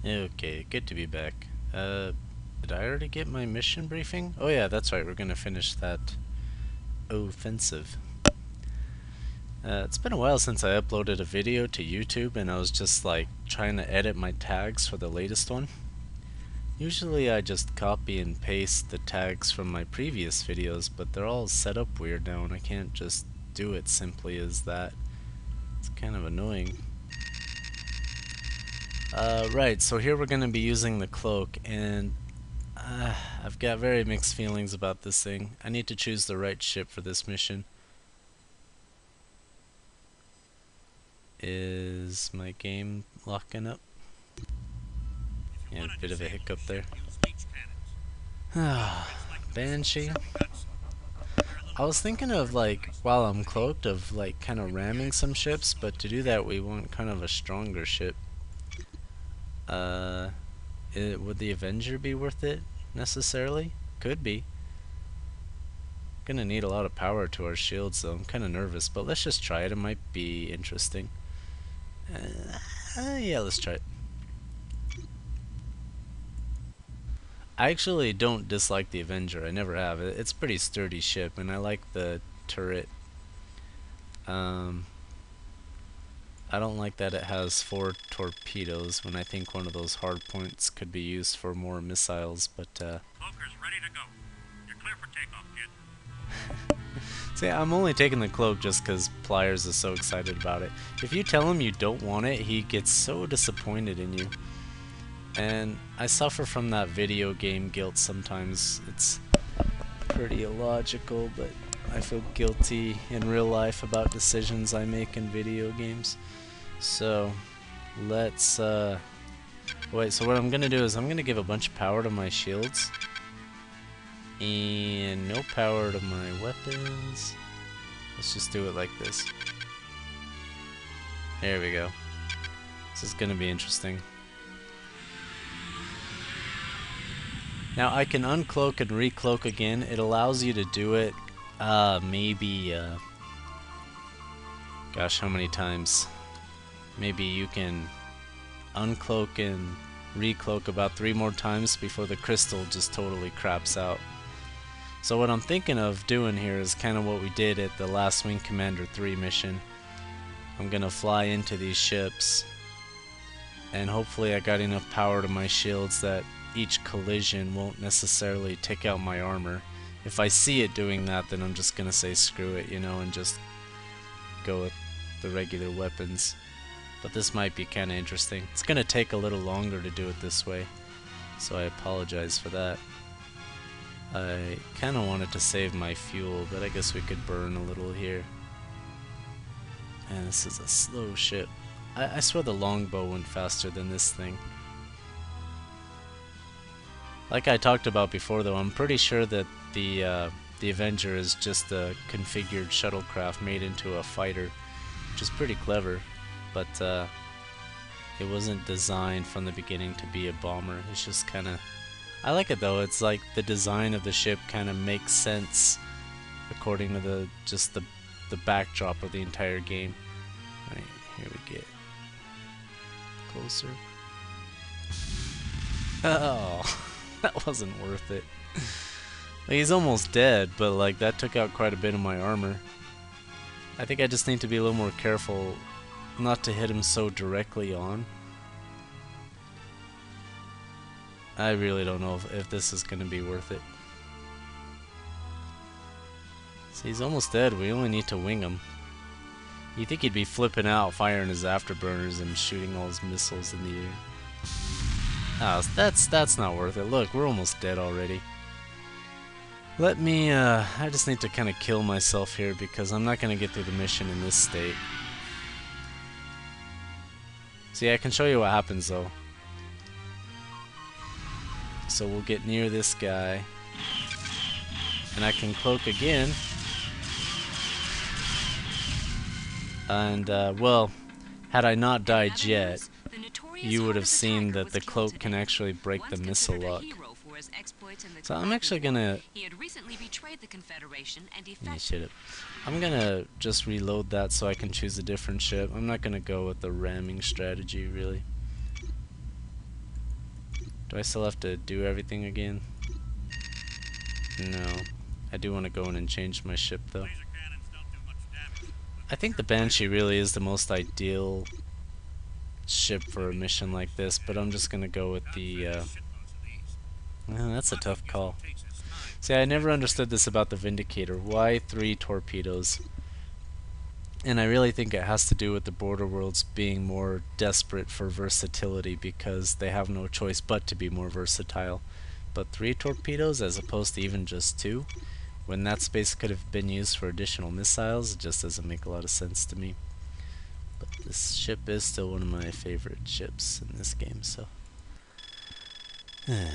Okay, good to be back. Did I already get my mission briefing? Oh yeah, that's right, we're gonna finish that offensive. It's been a while since I uploaded a video to YouTube and I was just like trying to edit my tags for the latest one. Usually I just copy and paste the tags from my previous videos, but they're all set up weird now and I can't just do it simply as that. It's kind of annoying. Right, so here we're going to be using the cloak, and I've got very mixed feelings about this thing. I need to choose the right ship for this mission. Is my game locking up? Yeah, a bit of a hiccup there. Banshee. I was thinking of like, while I'm cloaked, of like kind of ramming some ships, but to do that we want kind of a stronger ship. Would the Avenger be worth it necessarily? Could be. Gonna need a lot of power to our shields, so I'm kind of nervous, but let's just try it. It might be interesting. Yeah, let's try it. I actually don't dislike the Avenger. I never have. It's a pretty sturdy ship, and I like the turret. I don't like that it has 4 torpedoes when I think one of those hard points could be used for more missiles, but Cloakers ready to go. You're clear for takeoff, kid. see, I'm only taking the cloak just because Pliers is so excited about it. If you tell him you don't want it, he gets so disappointed in you. And I suffer from that video game guilt sometimes. It's pretty illogical, but I feel guilty in real life about decisions I make in video games. So, let's, wait, so what I'm gonna do is I'm gonna give a bunch of power to my shields. And no power to my weapons. Let's just do it like this. There we go. This is gonna be interesting. Now I can uncloak and recloak again. It allows you to do it, maybe, gosh, how many times? Maybe you can uncloak and recloak about 3 more times before the crystal just totally craps out. So what I'm thinking of doing here is kind of what we did at the last Wing Commander 3 mission. I'm gonna fly into these ships, and hopefully I got enough power to my shields that each collision won't necessarily take out my armor. If I see it doing that, then I'm just gonna say screw it, you know, and just go with the regular weapons. But this might be kinda interesting. It's gonna take a little longer to do it this way, so I apologize for that. I kinda wanted to save my fuel, but I guess we could burn a little here. And this is a slow ship. I swear the longbow went faster than this thing. Like I talked about before though, I'm pretty sure that the Avenger is just a configured shuttlecraft made into a fighter, which is pretty clever, but it wasn't designed from the beginning to be a bomber. It's just kinda... I like it though. It's like the design of the ship kinda makes sense according to the backdrop of the entire game. Right, here we get closer. Oh, that wasn't worth it. Like, he's almost dead, but like that took out quite a bit of my armor. I think I just need to be a little more careful not to hit him so directly on. I really don't know if this is going to be worth it. See, he's almost dead. We only need to wing him. You think he'd be flipping out, firing his afterburners and shooting all his missiles in the air. Oh, that's not worth it. Look, we're almost dead already. Let me, I just need to kind of kill myself here because I'm not going to get through the mission in this state. See, I can show you what happens though. So we'll get near this guy, and I can cloak again. And, well, had I not died yet, you would have seen that the cloak can actually break the missile lock. So I'm actually gonna... Yeah, shut up. I'm gonna just reload that so I can choose a different ship. I'm not gonna go with the ramming strategy, really. Do I still have to do everything again? No. I do want to go in and change my ship though. Laser cannons don't do much damage. I think the Banshee really is the most ideal ship for a mission like this, but I'm just gonna go with the Shitloads of these. that's a tough call. Takes its time. See, I never understood this about the Vindicator. Why 3 torpedoes? And I really think it has to do with the Border Worlds being more desperate for versatility because they have no choice but to be more versatile. But 3 torpedoes as opposed to even just 2, when that space could have been used for additional missiles, it just doesn't make a lot of sense to me. But this ship is still one of my favorite ships in this game, so. Bunker's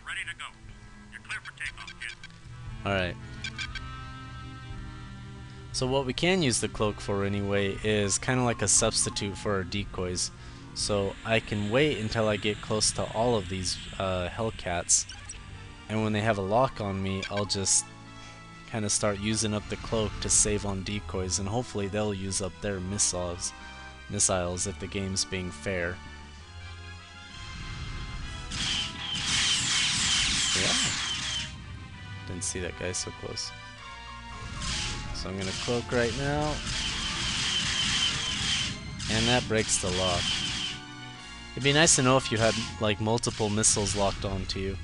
ready to go. You're clear for takeoff, kid. Alright. So what we can use the cloak for anyway is kind of like a substitute for our decoys. So I can wait until I get close to all of these Hellcats, and when they have a lock on me, I'll just kind of start using up the cloak to save on decoys, and hopefully they'll use up their missiles if the game's being fair. Yeah. Didn't see that guy so close. So I'm gonna cloak right now. And that breaks the lock. It'd be nice to know if you had like multiple missiles locked onto you.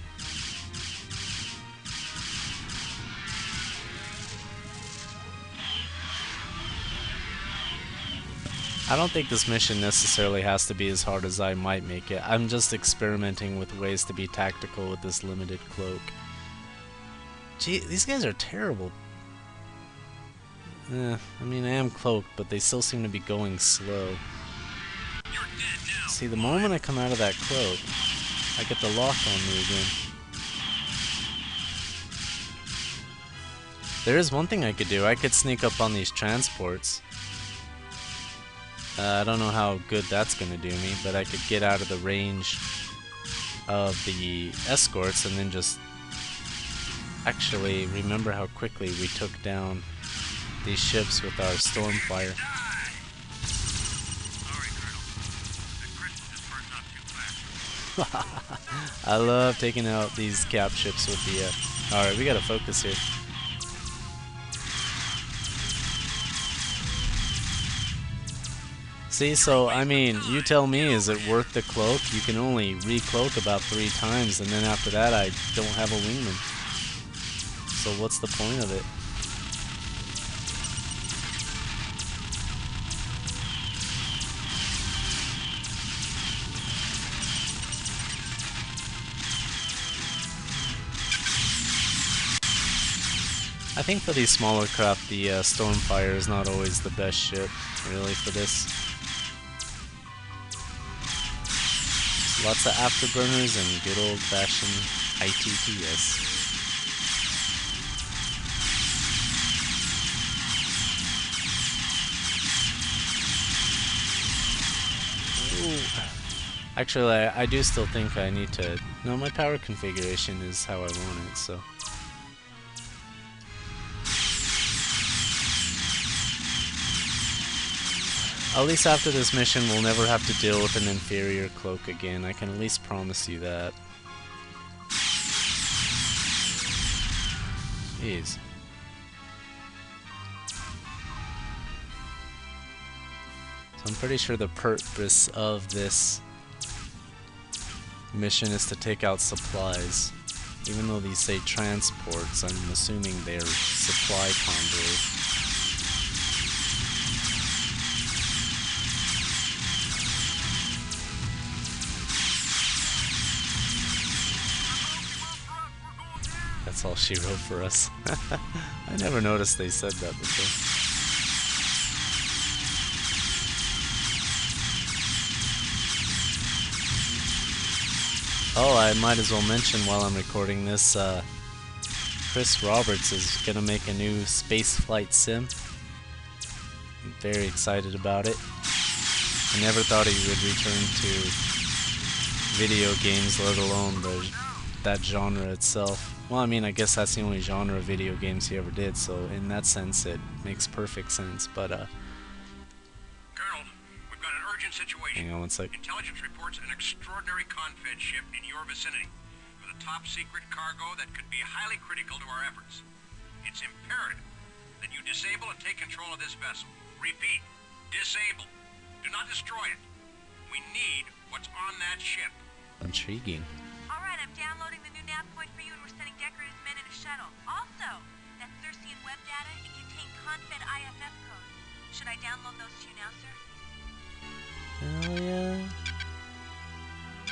I don't think this mission necessarily has to be as hard as I might make it. I'm just experimenting with ways to be tactical with this limited cloak. Gee, these guys are terrible. I mean, I am cloaked, but they still seem to be going slow. You're dead now. See, the moment I come out of that cloak, I get the lock on me again. There is one thing I could do. I could sneak up on these transports. I don't know how good that's going to do me, but I could get out of the range of the escorts and then just actually remember how quickly we took down these ships with our Stormfire. Sorry, Colonel. That crystal just burned out too fast. I love taking out these cap ships with the alright, we gotta focus here. See, so, I mean, you tell me, is it worth the cloak? You can only re-cloak about 3 times, and then after that I don't have a wingman. So what's the point of it? I think for these smaller craft, the Stormfire is not always the best ship, really, for this. Lots of afterburners and good old-fashioned ITTS. Ooh. Actually, I do still think I need to... No, my power configuration is how I want it, so... At least after this mission, we'll never have to deal with an inferior cloak again. I can at least promise you that. Jeez. So I'm pretty sure the purpose of this mission is to take out supplies. Even though these say transports, I'm assuming they're supply convoys. That's all she wrote for us. I never noticed they said that before. Oh, I might as well mention while I'm recording this, Chris Roberts is gonna make a new space flight sim. I'm very excited about it. I never thought he would return to video games, let alone that genre itself. Well, I mean, I guess that's the only genre of video games he ever did, so in that sense it makes perfect sense, but Colonel, we've got an urgent Urgent situation. Hang on one sec. Intelligence reports an extraordinary confed ship in your vicinity with a top secret cargo that could be highly critical to our efforts. It's imperative that you disable and take control of this vessel. Repeat, disable. Do not destroy it. We need what's on that ship. Intriguing. All right, I'm downloading the new nav point for you, and we're sending Decker and his men in a shuttle. Also, that Circean web data, it contained confed IFF codes. Should I download those to you now, sir? Hell yeah.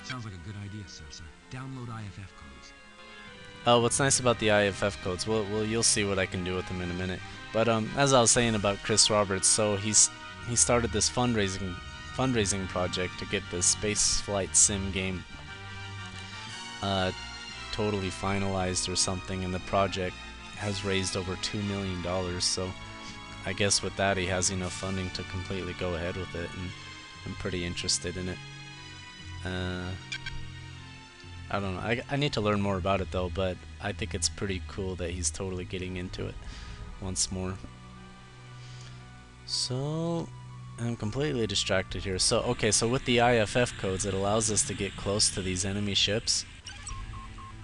Sounds like a good idea, Circe. Download IFF codes. Oh, what's nice about the IFF codes? Well, you'll see what I can do with them in a minute. But as I was saying about Chris Roberts, so he started this fundraising project to get the space flight sim game totally finalized or something, and the project has raised over $2 million. So I guess with that he has enough funding to completely go ahead with it, and I'm pretty interested in it. I don't know. I need to learn more about it though, but I think it's pretty cool that he's totally getting into it once more. So I'm completely distracted here. So okay, so with the IFF codes, it allows us to get close to these enemy ships,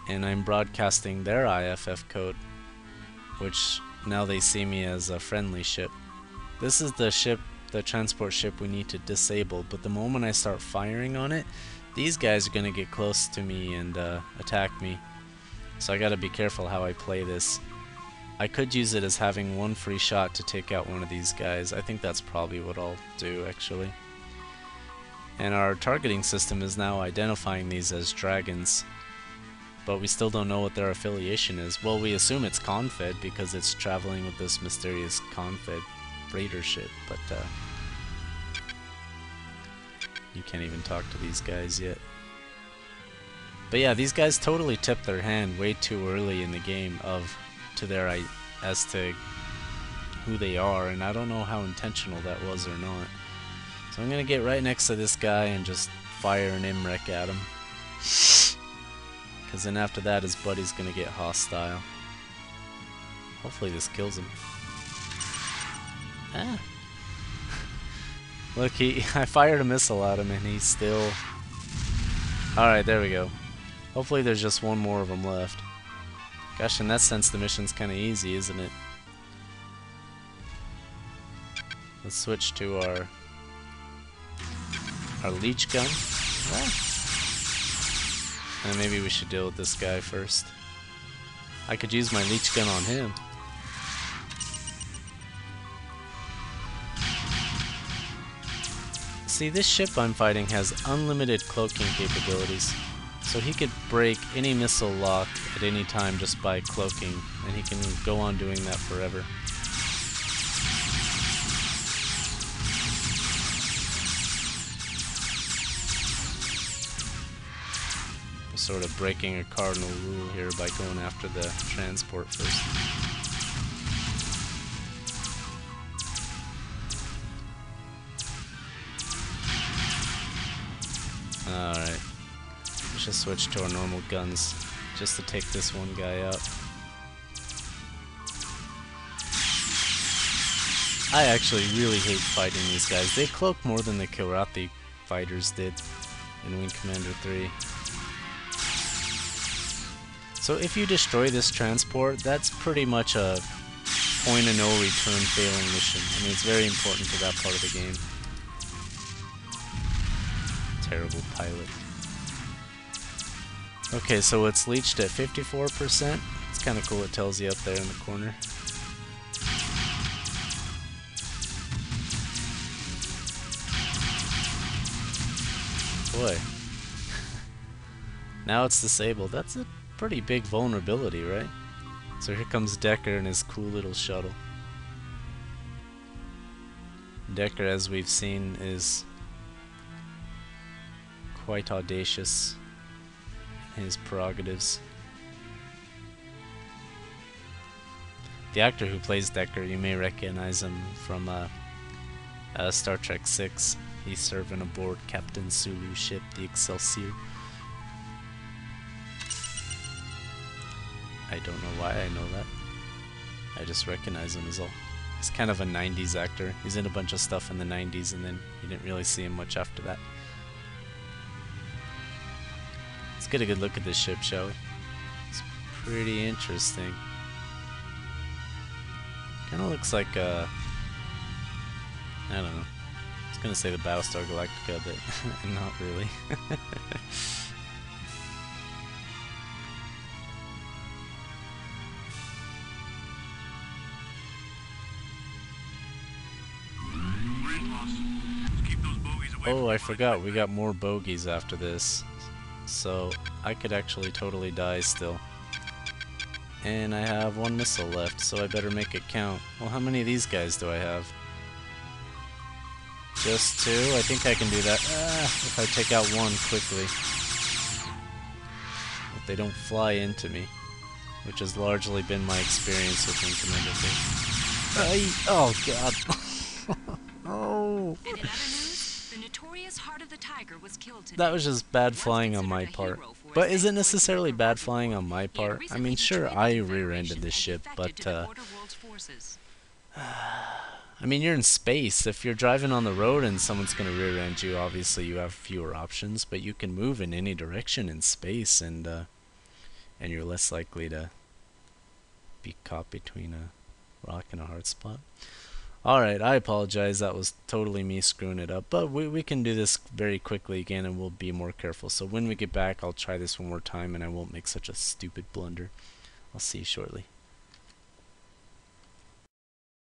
and I'm broadcasting their IFF code, which now they see me as a friendly ship. This is the ship, the transport ship we need to disable, but the moment I start firing on it, these guys are gonna get close to me and attack me. So I gotta be careful how I play this. I could use it as having one free shot to take out one of these guys. I think that's probably what I'll do, actually. And our targeting system is now identifying these as dragons, but we still don't know what their affiliation is. Well, we assume it's Confed because it's traveling with this mysterious Confed freighter ship, but you can't even talk to these guys yet. But yeah, these guys totally tipped their hand way too early in the game as to who they are, and I don't know how intentional that was or not. So I'm gonna get right next to this guy and just fire an Imrek at him, because then after that his buddy's gonna get hostile. Hopefully this kills him. Ah. Look, I fired a missile at him and he's still... Alright, there we go. Hopefully there's just one more of them left. Gosh, in that sense the mission's kinda easy, isn't it? Let's switch to our leech gun. Ah. And maybe we should deal with this guy first. I could use my leech gun on him. See, this ship I'm fighting has unlimited cloaking capabilities, so he could break any missile lock at any time just by cloaking, and he can go on doing that forever. I'm sort of breaking a cardinal rule here by going after the transport first. Alright, let's just switch to our normal guns, just to take this one guy out. I actually really hate fighting these guys. They cloak more than the Kilrathi fighters did in Wing Commander 3. So if you destroy this transport, that's pretty much a point of no return failing mission. I mean, it's very important to that part of the game. Terrible pilot. Okay, so it's leached at 54%. It's kind of cool, it tells you up there in the corner. Boy. Now it's disabled. That's a pretty big vulnerability, right? So here comes Decker and his cool little shuttle. Decker, as we've seen, is quite audacious in his prerogatives. The actor who plays Decker, you may recognize him from Star Trek VI. He's serving aboard Captain Sulu's ship, the Excelsior. I don't know why I know that. I just recognize him as all. He's kind of a 90s actor. He's in a bunch of stuff in the 90s, and then you didn't really see him much after that. Let's get a good look at this ship, shall we? It's pretty interesting. Kind of looks like I don't know. I was gonna say the Battlestar Galactica, but not really. Oh, I forgot, we got more bogeys after this. So, I could actually totally die still. And I have one missile left, so I better make it count. Well, how many of these guys do I have? Just 2? I think I can do that. If I take out one quickly. If they don't fly into me. Which has largely been my experience with Wing Commander 3. Oh, God. Oh. And in other news, the notorious Heart of the Tiger was killed today. That was just bad flying on my part. But is it necessarily bad flying on my part? I mean, sure, I rear-ended this ship, but I mean, you're in space. If you're driving on the road and someone's gonna rear-end you, obviously you have fewer options, but you can move in any direction in space, and you're less likely to be caught between a rock and a hard spot. Alright, I apologize, that was totally me screwing it up, but we can do this very quickly again, and we'll be more careful. So when we get back, I'll try this one more time, and I won't make such a stupid blunder. I'll see you shortly.